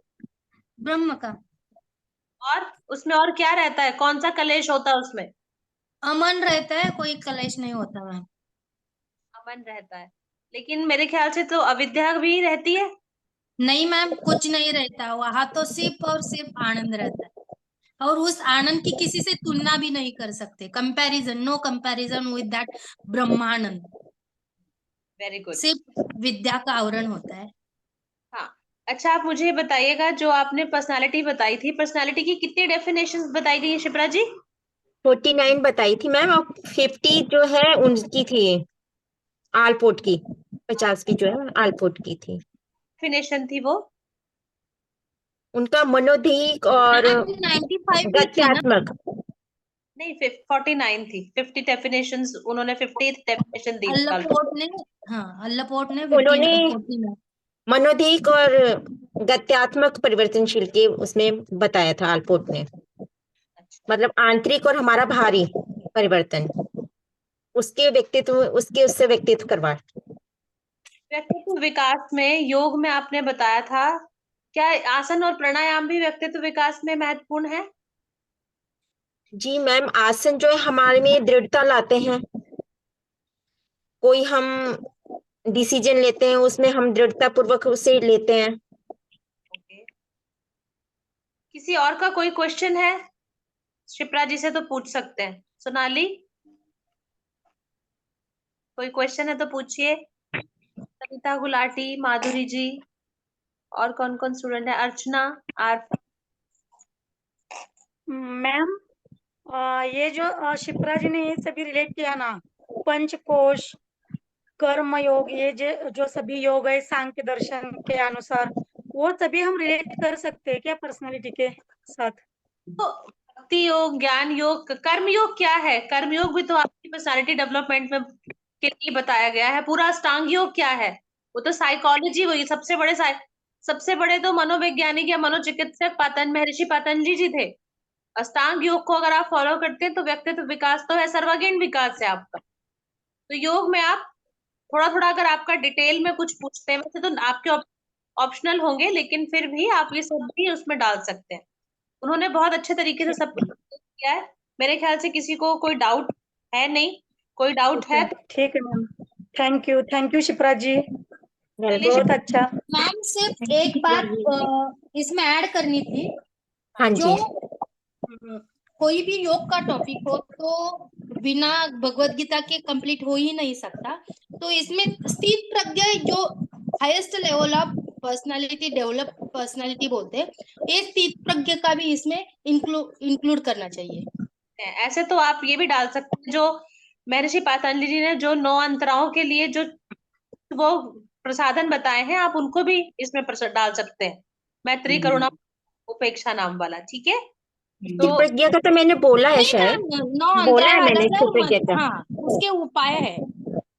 ब्रह्म का। और उसमें और क्या रहता है? कौन सा कलेश होता है उसमें? अमन रहता है, कोई कलेश नहीं होता मैम। अमन रहता है। लेकिन मेरे ख्याल से तो अविद्या भी रहती है। नहीं मैम, कुछ नहीं रहता, वहां तो सिर्फ और सिर्फ आनंद रहता है, और उस आनंद की किसी से तुलना भी नहीं कर सकते। Comparison, no comparison with that Brahmanand. Very good. सिर्फ विद्या का आवरण होता है। हाँ। अच्छा, आप मुझे बताइएगा, जो आपने पर्सनालिटी बताई थी, पर्सनालिटी की कितनी डेफिनेशंस बताई गई है शिप्रा जी? 49 बताई थी मैम, और 50 जो है उनकी थी, आलपोर्ट की। 50 की जो है आलपोर्ट की थी। डेफिनेशन थी वो? उनका मनोधिक और 95 ही थी ना। गत्यात्मक। नहीं, 49 थी। 50 डेफिनेशंस, उन्होंने 50th डेफिनेशन दी थी अल्लापोर्ट ने, हाँ अल्लापोर्ट ने उन्होंने 49। मनोधिक और गत्यात्मक परिवर्तनशील के उसमें बताया था आलपोर्ट ने। अच्छा। मतलब आंतरिक और हमारा बाहरी परिवर्तन, उसके व्यक्तित्व, उसके उससे व्यक्तित्व करवा। व्यक्तित्व विकास में योग में आपने बताया था, क्या आसन और प्राणायाम भी व्यक्तित्व विकास में महत्वपूर्ण है? जी मैम, आसन जो है हमारे में दृढ़ता लाते हैं। कोई हम डिसीजन लेते हैं उसमें हम दृढ़ता पूर्वक उसे लेते हैं। ओके। किसी और का कोई क्वेश्चन है? शिप्रा जी से तो पूछ सकते हैं। सोनाली, कोई क्वेश्चन है तो पूछिए। सविता गुलाटी, माधुरी जी, और कौन कौन स्टूडेंट है? अर्चना, आर। मैम, ये जो शिप्रा जी ने ये सभी रिलेट किया ना, पंचकोश, कर्म योग, ये जो सभी योग है सांख्य दर्शन के अनुसार, वो सभी हम रिलेट कर सकते हैं क्या पर्सनालिटी के साथ? तो भक्ति योग, ज्ञान योग, कर्म योग क्या है? कर्म योग भी तो आपकी पर्सनालिटी डेवलपमेंट में के लिए बताया गया है। पूरा अष्टांग योग क्या है? वो तो साइकोलॉजी हुई। सबसे बड़े तो मनोवैज्ञानिक या मनोचिकित्सक महर्षि पतंजलि जी थे। अष्टांग योग को अगर आप फॉलो करते हैं तो व्यक्तित्व विकास तो है, सर्वांगीण विकास है आपका। तो योग में आप थोड़ा थोड़ा, अगर आपका डिटेल में कुछ पूछते हैं, वैसे तो आपके ऑप्शनल होंगे, लेकिन फिर भी आप ये सब भी उसमें डाल सकते हैं। उन्होंने बहुत अच्छे तरीके से सब कुछ किया है। मेरे ख्याल से किसी को कोई डाउट है नहीं। कोई डाउट है तो ठीक है मैम। थैंक यू शिप्रा जी, चलिए बहुत अच्छा। मैम सिर्फ एक बात इसमें ऐड करनी थी। हाँ जो जी। कोई भी योग का टॉपिक हो तो बिना भगवत गीता के कंप्लीट हो ही नहीं सकता। तो इसमें स्थित प्रज्ञा जो highest level of personality develop personality बोलते हैं, ये स्थित प्रज्ञा का भी इसमें इंक्लूड करना चाहिए। ऐसे तो आप ये भी डाल सकते हैं, जो महर्षि पतंजलि जी ने जो 9 अंतराओं के लिए जो वो प्रसाधन बताए हैं, आप उनको भी इसमें डाल सकते हैं। मैत्री, करुणा, उपेक्षा नाम वाला। ठीक है। तो स्थित प्रज्ञा का तो मैंने बोला है, नहीं शायद मैम, 9 बोला है अंतरा मैंने स्थित प्रज्ञा का। हाँ उसके उपाय है।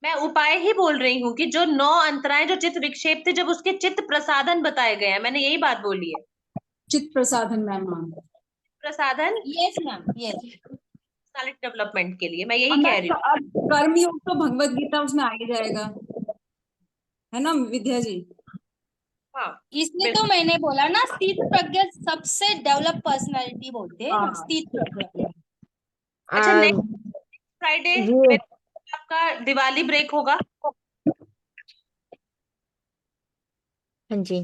मैं उपाय ही बोल रही हूँ कि जो 9 अंतराएं जो चित्त विक्षेप थे, जब उसके चित्त प्रसाधन बताए गए हैं, मैंने यही बात बोली है। चित्त प्रसाधन मैम, हाँ। प्रसाधन yes ma'am, yes. Personality development के लिए मैं यही अब कह रही हूँ। अब कर्म योग तो भगवत गीता उसमें आ ही जाएगा, है ना विद्या जी? हाँ, इसलिए तो मैंने बोला ना, स्थित प्रज्ञा सबसे डेवलप पर्सनालिटी बोलते हैं हाँ। स्थित प्रज्ञा। अच्छा, आ, नेक्स्ट फ्राइडे ये आपका दिवाली ब्रेक होगा, हाँ जी।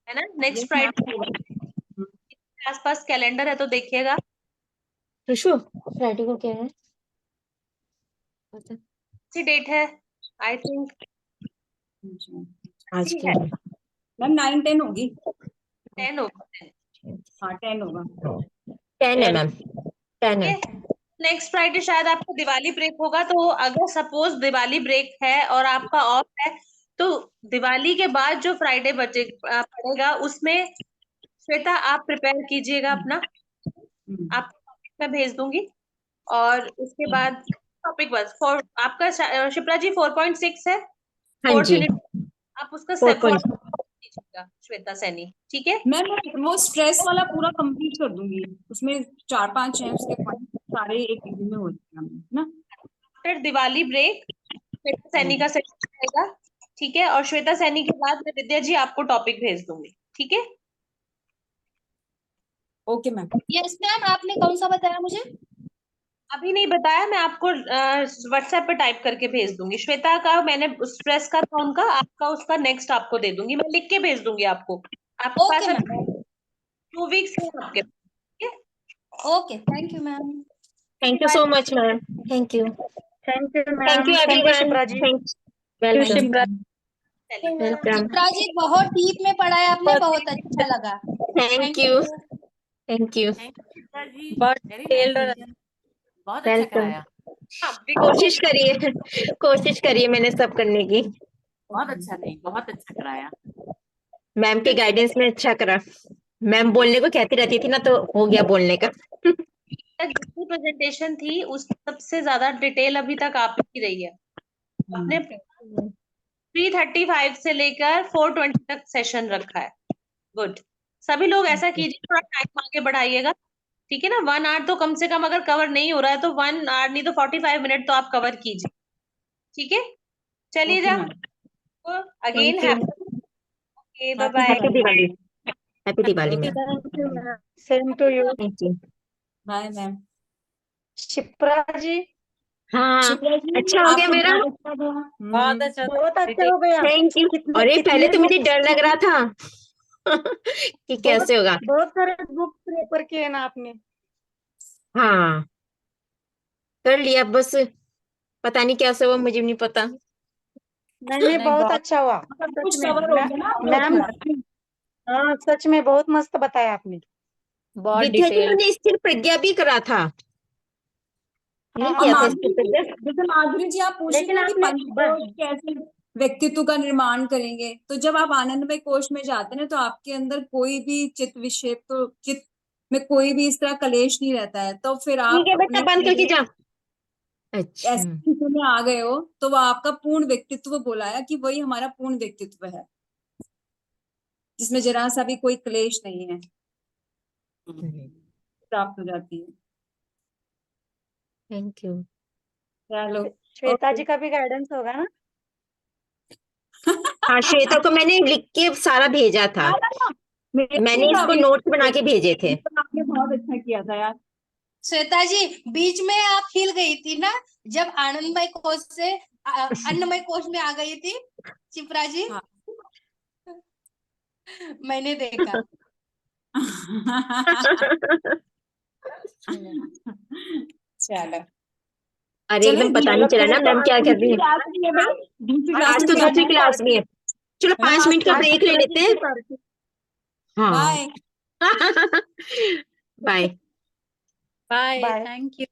है ना? Next yes ma'am. फ्राइडे आसपास कैलेंडर है तो देखिएगा। ऋषु, फ्राइडे को क्या है? सी डेट है, आई थिंक आज ठीक क्या है, है? मैम 9-10 होगी। 10 होगा। हाँ 10 होगा। 10 है मैम, 10 है। नेक्स्ट फ्राइडे शायद आपको दिवाली ब्रेक होगा, तो अगर सपोज दिवाली ब्रेक है और आपका ऑफ है, तो दिवाली के बाद जो फ्राइडे बचे पड़ेगा, उसमें श्वेता आप प्रिपेयर कीजिएगा अपना। आपको टॉपिक मैं भेज दूंगी, और उसके बाद टॉपिक बस आपका शिप्रा जी 4.6 है, हाँ फोर्थ जी, यूनिट। आप उसका 4 कीजिएगा, श्वेता सैनी। ठीक है। मैं वो स्ट्रेस वाला पूरा कंप्लीट कर दूंगी, उसमें 4-5 हैं उसके पॉइंट, सारे एक दिन में हो जाएगा ना। आफ्टर दिवाली ब्रेक श्वेता सैनी का सेशन रहेगा, ठीक है। और श्वेता सैनी के बाद मैं विद्या जी आपको टॉपिक भेज दूंगी, ठीक है। Okay ma'am. यस मैम, आपने कौन सा बताया मुझे? अभी नहीं बताया, मैं आपको व्हाट्सएप पे टाइप करके भेज दूंगी। श्वेता का मैंने उस प्रेस का था उनका, आपका उसका नेक्स्ट आपको दे दूंगी, मैं लिख के भेज दूंगी आपको। आपके ओके पास मैम, अभी 2 वीक्स है आपके पास, ठीक है। Okay, thank you ma'am. Thank you so much ma'am, thank you, thank you thank ma'am, you thank you everyone, Shipra ji. Thank thank you welcome Shipra. चलिए, वेलकम, चित्रा जी बहुत डीप में पढ़ाया आपने, बहुत अच्छा लगा। थैंक यू, थैंक यू, बहुत डिटेल्ड और बहुत अच्छा वेलकम। कराया, हाँ, कोशिश करिए, कोशिश करिए मैंने सब करने की। बहुत अच्छा, नहीं बहुत अच्छा कराया। मैम के गाइडेंस में अच्छा करा। मैम बोलने को कहती रहती थी ना, तो हो गया बोलने का। जितनी प्रेजेंटेशन थी उस सबसे ज्यादा डिटेल अभी तक आप ही रही है। आपने 3:35 से लेकर 4:20 तक सेशन रखा है। गुड। सभी लोग ऐसा कीजिए, थोड़ा टाइम आगे बढ़ाइएगा, ठीक है ना। 1 आवर तो कम से कम अगर कवर नहीं हो रहा है तो 1 आवर नहीं तो 45 मिनट तो आप कवर कीजिए, ठीक है। चलिए ओके जा, ma'am. Again thank you, happy bye bye. Happy Diwali, happy Diwali ma'am, thank you ma'am, same to you thank you. Bye ma'am. Shipra ji. हाँ, शिप्रा जी, अच्छा हो गया आपको मेरा, बहुत अच्छा था। बहुत अच्छा, बहुत अच्छा हो गया। Thank you. कितने अरे पहले तो मुझे books- डर लग रहा था कि कैसे होगा। बहुत सारे बुक्स रेफर किए ना आपने। हाँ, कर लिया बस, पता नहीं कैसे हुआ, मुझे भी नहीं पता। नहीं, बहुत अच्छा हुआ सब सच कुछ में। कवर हो गया ना आपका मैम, पूरा? हाँ सच में बहुत मस्त बताया आपने। बहुत विद्या जी डिटेल। मैंने स्थिर प्रज्ञा भी करा था, नहीं हाँ, किया था माधुरी स्थिर प्रज्ञा। जी, जैसे माधुरी जी आप पूछ रही लेकिन थी कि आपने पंचकोश कैसे व्यक्तित्व का निर्माण करेंगे, तो जब आप आनंदमय कोश में जाते हैं ना, तो आपके अंदर कोई भी चित्त विक्षेप, तो चित्त में कोई भी इस तरह कलेश नहीं रहता है, तो फिर ठीक आप है बेटा, बंद करके जा। अच्छा, ऐसी स्थिति में आ गए हो, तो वो आपका पूर्ण व्यक्तित्व बोलाया कि वही हमारा पूर्ण व्यक्तित्व है, जिसमें जरा सा भी कोई क्लेश नहीं है, प्राप्त हो जाती है। Thank you. चलो, श्वेता ओके। जी का भी गाइडेंस होगा ना। हाँ, श्वेता को मैंने लिख के सारा भेजा था, मैंने इसको नोट्स बना के भेजे थे। आपने बहुत अच्छा किया था यार। श्वेता जी, बीच में आप हिल गई थी ना, जब आनंदमय कोश से अन्नमय कोश में आ गई थी चिपरा जी। हाँ। मैंने देखा। चलो, अरे एकदम पता नहीं चला ना मैम क्या कर रही है। आज तो दूसरी क्लास में है। चलो 5 मिनट का ब्रेक ले लेते हैं। हाँ, bye. Bye. Bye. Thank you.